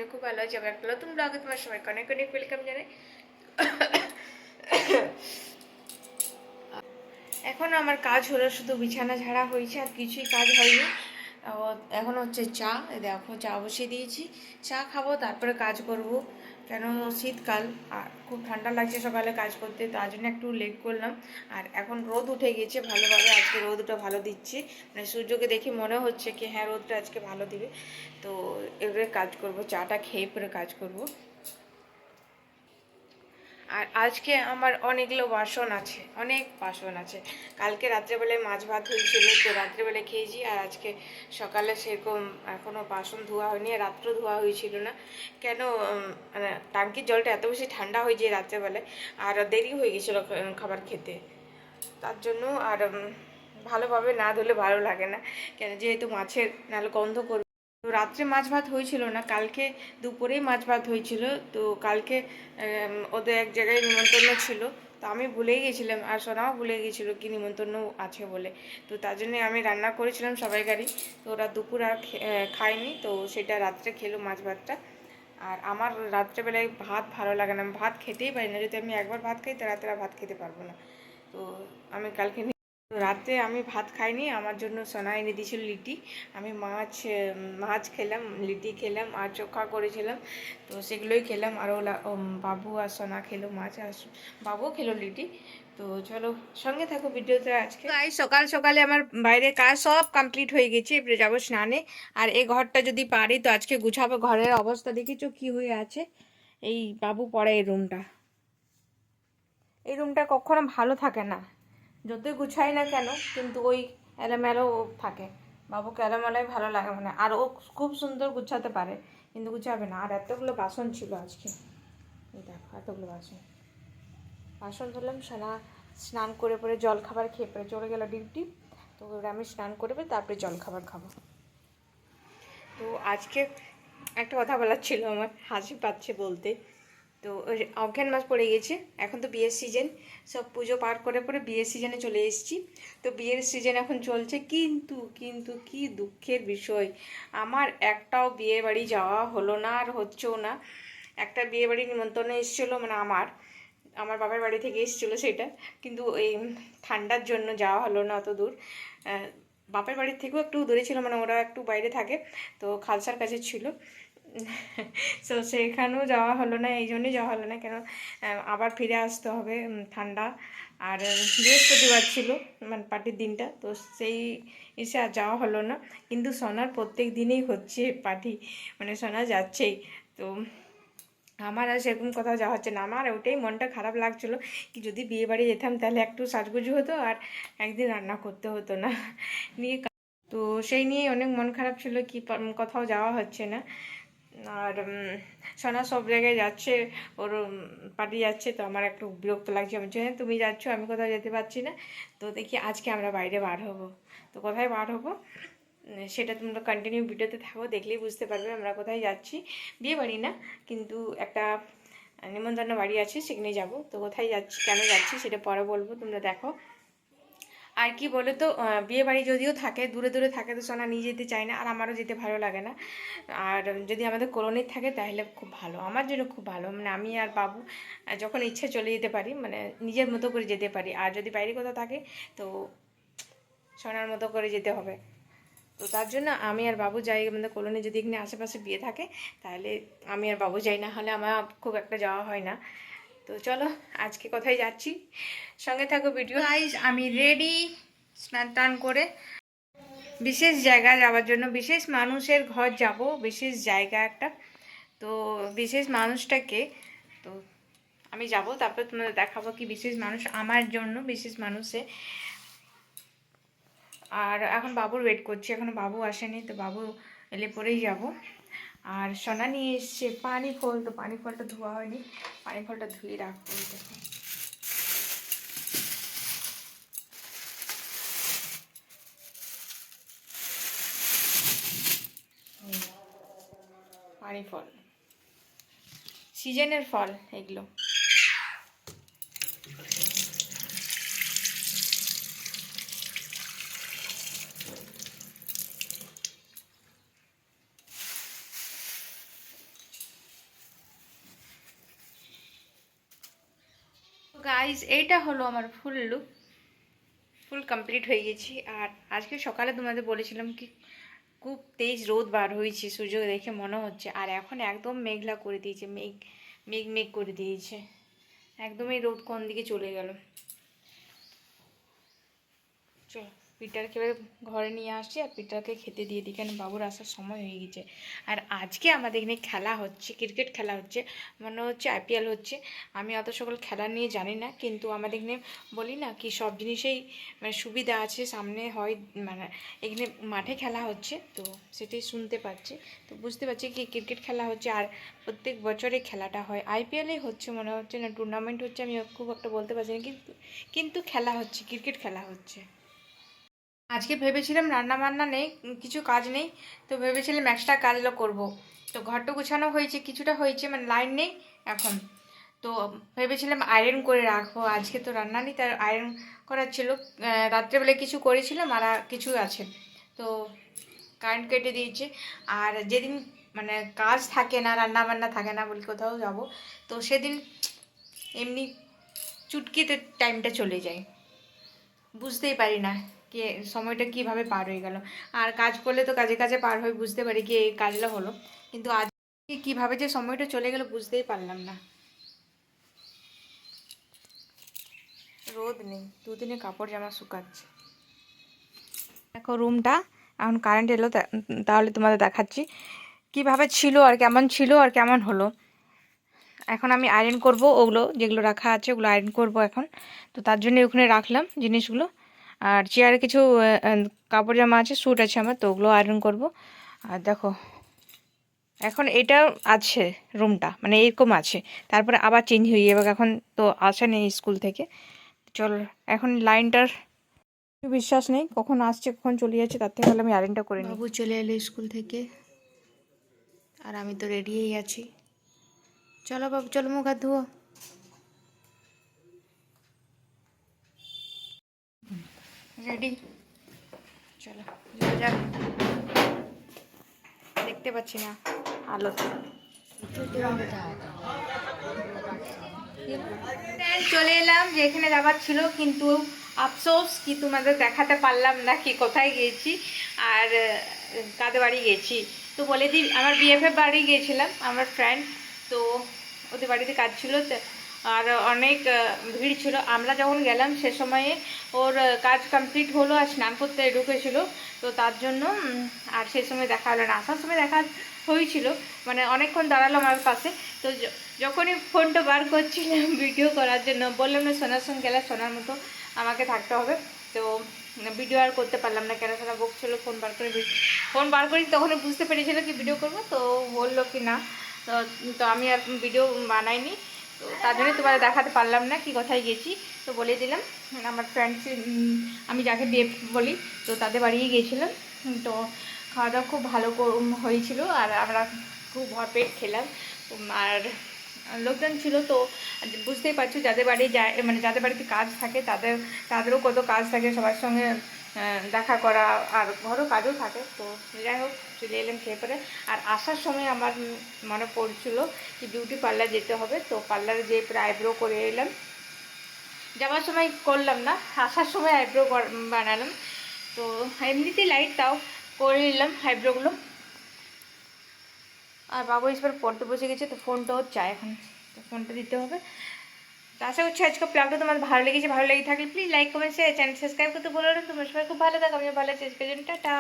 আমি খুব ভালো আছি। আমার একটা নতুন ব্লগে তোমার সবাইকে অনেক অনেক ওয়েলকাম জানাই। এখন আমার কাজ হলো শুধু বিছানা ঝাড়া হয়েছে, আর কিছুই কাজ হয়নি। এখন হচ্ছে চা, দেখো চা বসিয়ে দিয়েছি, চা খাবো তারপরে কাজ করব। কেন শীতকাল আর খুব ঠান্ডা লাগছে সকালে কাজ করতে, তার জন্য একটু লেট করলাম। আর এখন রোদ উঠে গেছে ভালোভাবে, আজকে রোদটা ভালো দিচ্ছে, মানে সূর্যকে দেখে মনে হচ্ছে কি হ্যাঁ রোদটা আজকে ভালো দিবে। তো এবারে কাজ করব, চাটা খেয়ে পরে কাজ করব। আর আজকে আমার অনেকগুলো বাসন আছে, অনেক বাসন আছে। কালকে রাত্রেবেলায় মাছ ভাত হয়েছিল, তো রাত্রেবেলায় খেয়েছি। আর আজকে সকালে সেরকম এখনও বাসন ধোয়া হয়নি, আর রাত্রেও ধোয়া হয়েছিল না। কেন মানে টাঙ্কির জলটা এত বেশি ঠান্ডা হয়ে যায় রাত্রেবেলায়, আর দেরি হয়ে গেছিলো খাবার খেতে, তার জন্য। আর ভালোভাবে না ধুলে ভালো লাগে না, কেন যেহেতু মাছের নাহলে গন্ধ করবে। তো রাত্রে মাছ ভাত হয়েছিল না, কালকে দুপুরেই মাছ ভাত হয়েছিল। তো কালকে ওদের এক জায়গায় নিমন্ত্রণ ছিল, তো আমি ভুলেই গেছিলাম, আর সোনাও ভুলে গেছিলো কি নিমন্ত্রণ আছে বলে। তো তার জন্যে আমি রান্না করেছিলাম সবাইকারই। তো ওরা দুপুর আর খায়নি, তো সেটা রাত্রে খেলো মাছ ভাতটা। আর আমার রাত্রেবেলায় ভাত ভালো লাগে না, আমি ভাত খেতেই পারি না। যদি আমি একবার ভাত খাই তো রাত্রে আর ভাত খেতে পারবো না। তো আমি কালকে রাতে আমি ভাত খাইনি, আমার জন্য সোনা এনে দিয়েছিল লিটি। আমি মাছ খেলাম, লিটি খেলাম, আর চোখা করেছিলাম, তো সেগুলোই খেলাম। আর বাবু আর সোনা খেলো মাছ, আর বাবুও খেলো লিটি। তো চলো সঙ্গে থাকো ভিডিওতে। আজকে সকাল সকালে আমার বাইরের কাজ সব কমপ্লিট হয়ে গেছে, এবারে যাবো স্নানে। আর এই ঘরটা যদি পারি তো আজকে গুছাবো। ঘরের অবস্থা দেখেছো কি হয়ে আছে, এই বাবু পড়ে এই রুমটা কখনো ভালো থাকে না, যতই গুছাই না কেন কিন্তু ওই এলোমেলো থাকে। বাবুকে এলোমেলোই ভালো লাগে, মানে আর ও খুব সুন্দর গুছাতে পারে, কিন্তু গুছাবে না। আর এতগুলো বাসন ছিল আজকে, এই দেখো এতগুলো বাসন। বাসন ধরলাম, স্নান করে পরে জল খাবার খেয়ে পরে চলে গেল ডিউটি। তো আমি স্নান করবে তারপরে জল খাবার খাবো। তো আজকে একটা কথা বলার ছিল, আমার হাসি পাচ্ছে বলতে। তো অজ্ঞান মাস পড়ে গেছে, এখন তো বিয়ের সিজন, সব পুজো পার করে পরে বিয়ের সিজনে চলে এসেছি। তো বিয়ের সিজন এখন চলছে, কিন্তু কিন্তু কি দুঃখের বিষয়, আমার একটাও বিয়ে বাড়ি যাওয়া হলো না, আর হচ্ছেও না। একটা বিয়ে বাড়ি নিমন্ত্রণে এসেছিলো, মানে আমার বাবার বাড়ি থেকে এসেছিলো সেটা, কিন্তু এই ঠান্ডার জন্য যাওয়া হলো না অত দূর। বাপের বাড়ির থেকেও একটু দূরে ছিল, মানে ওরা একটু বাইরে থাকে, তো খালসার কাছে ছিল। তো সেখানেও যাওয়া হলো না, এই জন্যই যাওয়া হলো না, কেন আবার ফিরে আসতে হবে ঠান্ডা। আর বৃহস্পতিবার ছিল মানে পার্টির দিনটা, তো সেই এসে আর যাওয়া হলো না। কিন্তু সোনার প্রত্যেক দিনেই হচ্ছে পার্টি, মানে সোনা যাচ্ছেই। তো আমার আর সেরকম কোথাও যাওয়া হচ্ছে না। আমার ওটাই মনটা খারাপ লাগছিলো কি যদি বিয়ে বাড়ি যেতাম তাহলে একটু সাজগুজু হতো, আর একদিন রান্না করতে হতো না নিয়ে। তো সেই নিয়েই অনেক মন খারাপ ছিল কি কোথাও যাওয়া হচ্ছে না। আর সোনা সব জায়গায় যাচ্ছে, ওর পার্টি যাচ্ছে, তো আমার একটু বিরক্ত লাগছে। আমি হ্যাঁ তুমি যাচ্ছ, আমি কোথাও যেতে পারছি না। তো দেখি আজকে আমরা বাইরে বার হবো। তো কোথায় বার হবো সেটা তোমরা কন্টিনিউ ভিডিওতে থাকো, দেখলেই বুঝতে পারবে আমরা কোথায় যাচ্ছি। বিয়ে বাড়ি না, কিন্তু একটা নিমন্ত্রণ বাড়ি আছে, সেখানে যাব। তো কোথায় যাচ্ছি কেন যাচ্ছি সেটা পরে বলবো, তোমরা দেখো। আর কি বলো তো, বিয়ে বাড়ি যদিও থাকে দূরে দূরে থাকে, তো সোনা নিয়ে যেতে চায় না, আর আমারও যেতে ভালো লাগে না। আর যদি আমাদের কলোনির থাকে তাহলে খুব ভালো, আমার জন্য খুব ভালো, মানে আমি আর বাবু যখন ইচ্ছে চলে যেতে পারি, মানে নিজের মতো করে যেতে পারি। আর যদি বাইরে কোথাও থাকে তো সোনার মতো করে যেতে হবে। তো তার জন্য আমি আর বাবু যাই, আমাদের কলোনি যদি এখানে আশেপাশে বিয়ে থাকে তাহলে আমি আর বাবু যাই, না হলে আমার খুব একটা যাওয়া হয় না। তো চলো আজকে কোথায় যাচ্ছি সঙ্গে থাকো ভিডিও। গাইস আমি রেডি, স্নান টান করে বিশেষ জায়গায় যাওয়ার জন্য, বিশেষ মানুষের ঘর যাব, বিশেষ জায়গা একটা। তো বিশেষ মানুষটাকে তো আমি যাব, তারপর তোমাদের দেখাবো কি বিশেষ মানুষ আমার জন্য, বিশেষ মানুষে। আর এখন বাবুর ওয়েট করছি, এখনো বাবু আসেনি, তো বাবু এলে পরেই যাব। আর সোনা নিয়ে এসছে পানি ফল, তো পানি ফলটা ধোয়া হয়নি, পানি ফলটা ধুয়ে রাখবো। দেখো পানি ফল, সিজনের ফল এগুলো। গাইজ এইটা হলো আমার ফুল লুক, ফুল কমপ্লিট হয়ে গেছি। আর আজকে সকালে তোমাদের বলেছিলাম কি খুব তেজ রোদ বার হয়েছে, সূর্য দেখে মনে হচ্ছে। আর এখন একদম মেঘলা করে দিয়েছে, মেঘ মেঘ মেঘ করে দিয়েছে, একদমই রোদ কোন দিকে চলে গেল। চলো পিটারকে ঘরে নিয়ে আসছি আর পিটারকে খেতে দিয়ে দিই, কেন বাবুর আসার সময় হয়ে গেছে। আর আজকে আমাদের এখানে খেলা হচ্ছে, ক্রিকেট খেলা হচ্ছে, মনে হচ্ছে আইপিএল হচ্ছে। আমি অত সকল খেলা নিয়ে জানি না, কিন্তু আমাদের এখানে বলি না কি সব জিনিসেই মানে সুবিধা আছে, সামনে হয় মানে এখানে মাঠে খেলা হচ্ছে, তো সেটাই শুনতে পাচ্ছি। তো বুঝতে পারছি কি ক্রিকেট খেলা হচ্ছে। আর প্রত্যেক বছরে খেলাটা হয়, আইপিএলই হচ্ছে মনে হচ্ছে, না টুর্নামেন্ট হচ্ছে আমি খুব একটা বলতে পারছি না, কিন্তু খেলা হচ্ছে, ক্রিকেট খেলা হচ্ছে। আজকে ভেবেছিলাম রান্না বান্না নেই, কিছু কাজ নেই, তো ভেবেছিলাম এক্সট্রা কাজগুলো করব। তো ঘরটা গুছানো হয়েছে, কিছুটা হয়েছে, মানে লাইন নেই এখন। তো ভেবেছিলাম আয়রন করে রাখবো, আজকে তো রান্না নেই, তার আয়রন করার ছিল। রাত্রেবেলা কিছু করেছিলাম আর কিছু আছে, তো কারেন্ট কেটে দিয়েছে। আর যেদিন মানে কাজ থাকে না, রান্না বান্না থাকে না বলি কোথাও যাব, তো সেদিন এমনি চুটকিতে টাইমটা চলে যায়, বুঝতেই পারি না কে সময়টা কিভাবে পার হয়ে গেল। আর কাজ করলে তো কাজে কাজে পার হয়ে বুঝতে পারি কি এই কাজটা হলো, কিন্তু আজকে কিভাবে যে সময়টা চলে গেল বুঝতেই পারলাম না। রোদ নেই, দুদিনে কাপড় জামা শুকাচ্ছে। দেখো রুমটা, এখন কারেন্ট এলো, তাহলে তোমাদের দেখাচ্ছি কিভাবে ছিল আর কেমন ছিল আর কেমন হলো। এখন আমি আয়রন করব, ওগুলো যেগুলো রাখা আছে ওগুলো আয়রন করব এখন। তো তার জন্য ওখানে রাখলাম জিনিসগুলো। আর চেয়ারে কিছু কাপড় জামা আছে, স্যুট আছে আমার, তো ওগুলো আয়রন করব। আর দেখো এখন এটা আছে রুমটা, মানে এরকম আছে, তারপরে আবার চেঞ্জ হয়ে যাবে। এখন তো আসে নেই স্কুল থেকে, চলো এখন লাইনটার বিশ্বাস নেই কখন আসছে কখন চলে যাচ্ছে, তার থেকে আমি আয়রনটা করে নিই। বাবু চলে এলো স্কুল থেকে আর আমি তো রেডি হয়ে আছি। চলো বাবু চলো, মুখ হাত ধুয়ো। রেডি, চলো যাওয়া যাক। দেখতে পাচ্ছি না আলোতে। চলে এলাম যেখানে যাবার ছিল, কিন্তু আফসোস কি তোমাদের দেখাতে পারলাম না কি কোথায় গিয়েছি আর কাদের বাড়ি গেছি। তো বলে দিই, আমার বিএফএফ বাড়ি গিয়েছিলাম, আমার ফ্রেন্ড, তো ওদের বাড়িতে কাজ ছিল, আর অনেক ভিড় ছিল। আমরা যখন গেলাম সে সময়ে ওর কাজ কমপ্লিট হলো আর স্নান করতে ঢুকেছিল, তো তার জন্য আর সে সময় দেখা হলো না। আসার সময় দেখা হয়েছিল, মানে অনেকক্ষণ দাঁড়ালো আমার পাশে। তো যখনই ফোনটা বার করছিলাম ভিডিও করার জন্য, বললাম না সোনার সঙ্গে গেলে সোনার মতো আমাকে থাকতে হবে, তো ভিডিও আর করতে পারলাম না, কেন সোনা বকছিল ফোন বার করি তখন বুঝতে পেরেছিল কি ভিডিও করবো, তো বললো কি না, তো তো আমি আর ভিডিও বানাইনি, তো তার জন্য তোমাদের দেখাতে পারলাম না কি কোথায় গেছি। তো বলে দিলাম আমার ফ্রেন্ডস, আমি যাকে বিয়ে বলি, তো তাদের বাড়িয়ে গিয়েছিলাম। তো খাওয়া দাওয়া খুব ভালো হয়েছিল, আর আমরা খুব ভরপেট খেলাম। আর লোকজন ছিল, তো বুঝতেই পারছো যাদের বাড়ি যায়, মানে যাদের বাড়িতে কাজ থাকে তাদেরও কত কাজ থাকে, সবার সঙ্গে দেখা করা, আর ঘরও কাজও থাকে। তো যাই হোক চলে এলাম খেয়ে পরে। আর আসার সময় আমার মনে পড়ছিল কি বিউটি পার্লার যেতে হবে, তো পার্লারে যেয়ে প্রায় আইব্রো করে এলাম। যাওয়ার সময় করলাম না, আসার সময় আইব্রো বানালাম, তো এমনিতেই লাইট তাও করে নিলাম আইব্রোগুলো। আর বাবু এবার পড়তে বসে গেছে, তো ফোনটাও চায় এখন, তো ফোনটা দিতে হবে। তো আশা করছি আজকে ব্লগটা তোমার ভালো লেগেছে, ভালো লেগে থাকলে please like comment share, channel subscribe করতে বলো না। তোমার সবাই খুব ভালো থাকো, আমিও ভালো আছি, আজকের জন্য টাটা।